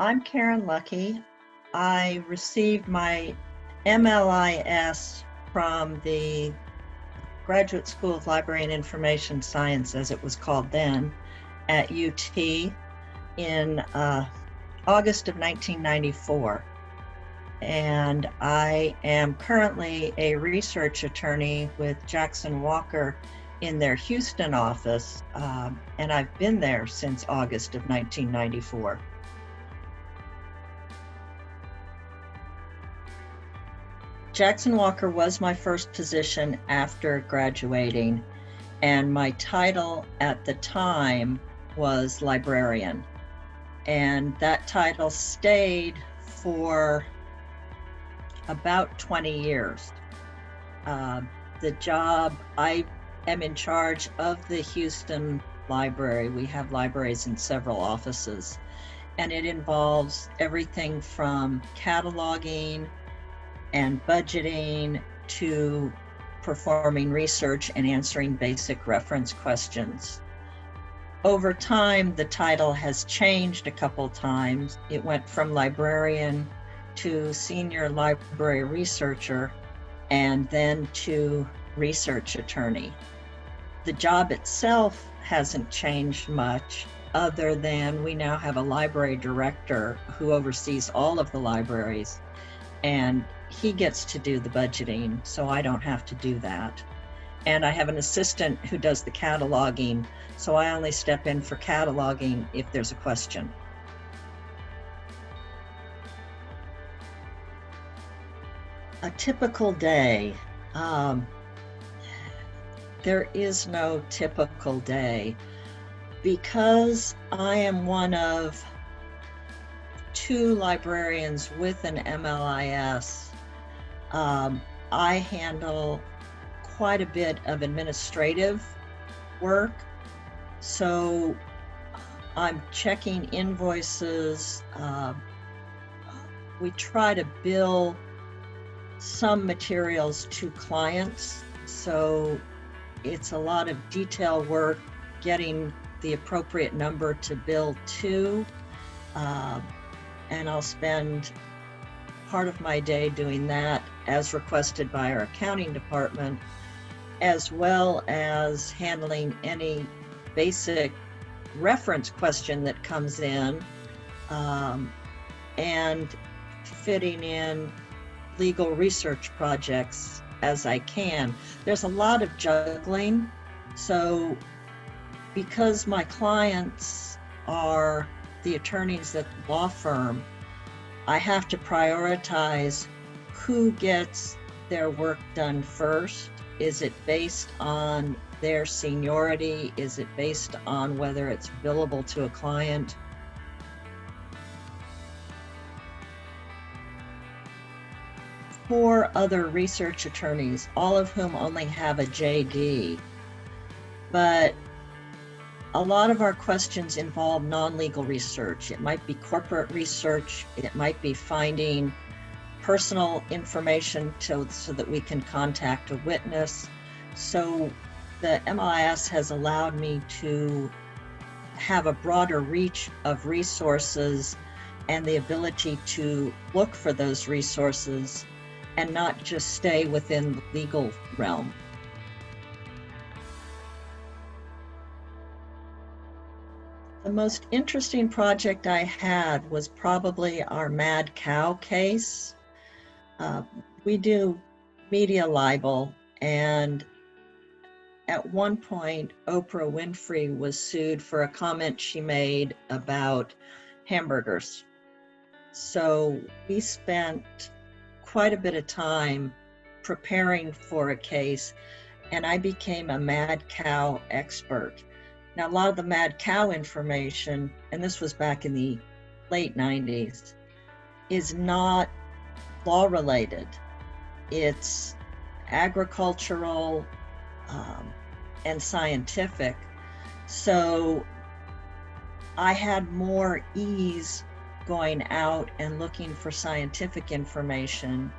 I'm Caren Luckie. I received my MLIS from the Graduate School of Library and Information Science, as it was called then, at UT in August of 1994. And I am currently a research attorney with Jackson Walker in their Houston office, and I've been there since August of 1994. Jackson Walker was my first position after graduating, and my title at the time was librarian. And that title stayed for about 20 years. The job, I am in charge of the Houston library. We have libraries in several offices, and it involves everything from cataloging and budgeting to performing research and answering basic reference questions. Over time, the title has changed a couple times. It went from librarian to senior library researcher and then to research attorney. The job itself hasn't changed much, other than we now have a library director who oversees all of the libraries, and he gets to do the budgeting, so I don't have to do that. And I have an assistant who does the cataloging, so I only step in for cataloging if there's a question. A typical day. There is no typical day. Because I am one of 2 librarians with an MLIS, I handle quite a bit of administrative work. So I'm checking invoices. We try to bill some materials to clients. So it's a lot of detail work, getting the appropriate number to bill to. And I'll spend part of my day doing that as requested by our accounting department, as well as handling any basic reference question that comes in, and fitting in legal research projects as I can. There's a lot of juggling. So because my clients are the attorneys at the law firm, I have to prioritize who gets their work done first. Is it based on their seniority? Is it based on whether it's billable to a client? Four other research attorneys, all of whom only have a JD, but a lot of our questions involve non-legal research. It might be corporate research. It might be finding personal information so that we can contact a witness. So the MLIS has allowed me to have a broader reach of resources and the ability to look for those resources and not just stay within the legal realm. The most interesting project I had was probably our mad cow case. We do media libel, and at one point, Oprah Winfrey was sued for a comment she made about hamburgers. So we spent quite a bit of time preparing for a case, and I became a mad cow expert. Now, a lot of the mad cow information, and this was back in the late 90s, is not law related. It's agricultural and scientific. So I had more ease going out and looking for scientific information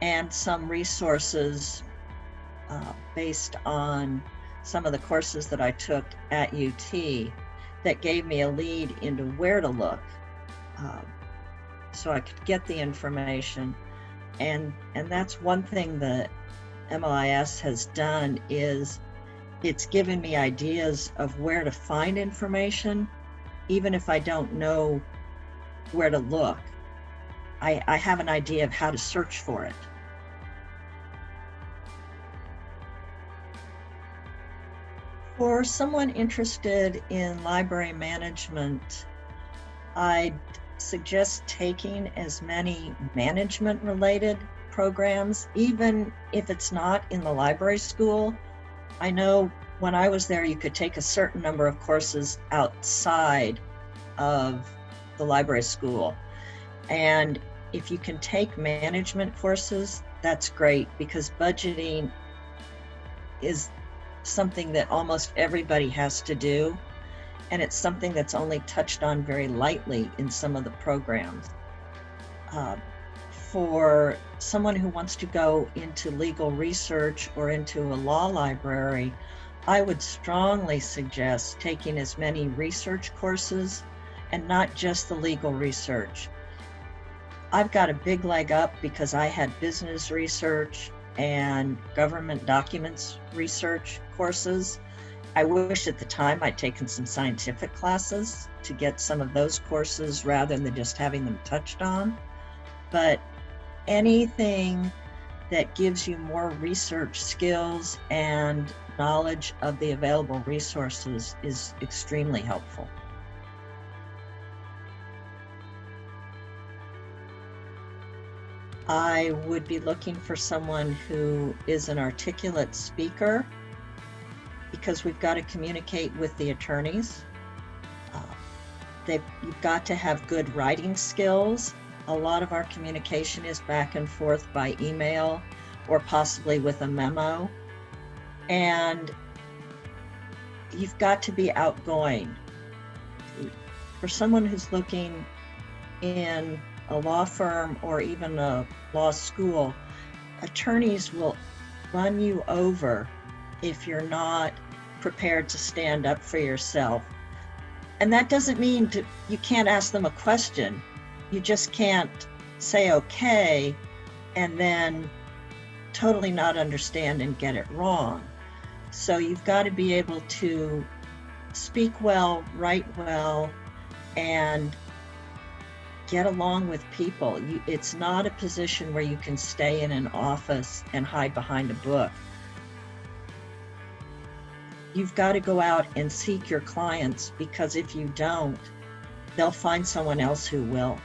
and some resources based on some of the courses that I took at UT that gave me a lead into where to look. so I could get the information. And that's one thing that MLIS has done, is it's given me ideas of where to find information, even if I don't know where to look. I have an idea of how to search for it. For someone interested in library management, I'd suggest taking as many management-related programs, even if it's not in the library school. I know when I was there, you could take a certain number of courses outside of the library school. And if you can take management courses, that's great, because budgeting is something that almost everybody has to do. And it's something that's only touched on very lightly in some of the programs. For someone who wants to go into legal research or into a law library, I would strongly suggest taking as many research courses, and not just the legal research. I've got a big leg up because I had business research and government documents research courses. I wish at the time I'd taken some scientific classes to get some of those courses rather than just having them touched on. But anything that gives you more research skills and knowledge of the available resources is extremely helpful. I would be looking for someone who is an articulate speaker, because we've got to communicate with the attorneys. You've got to have good writing skills. A lot of our communication is back and forth by email or possibly with a memo. And you've got to be outgoing. For someone who's looking in a law firm or even a law school, attorneys will run you over if you're not prepared to stand up for yourself. And that doesn't mean you can't ask them a question. You just can't say okay and then totally not understand and get it wrong. So you've got to be able to speak well, write well, and get along with people. It's not a position where you can stay in an office and hide behind a book. You've got to go out and seek your clients, because if you don't, they'll find someone else who will.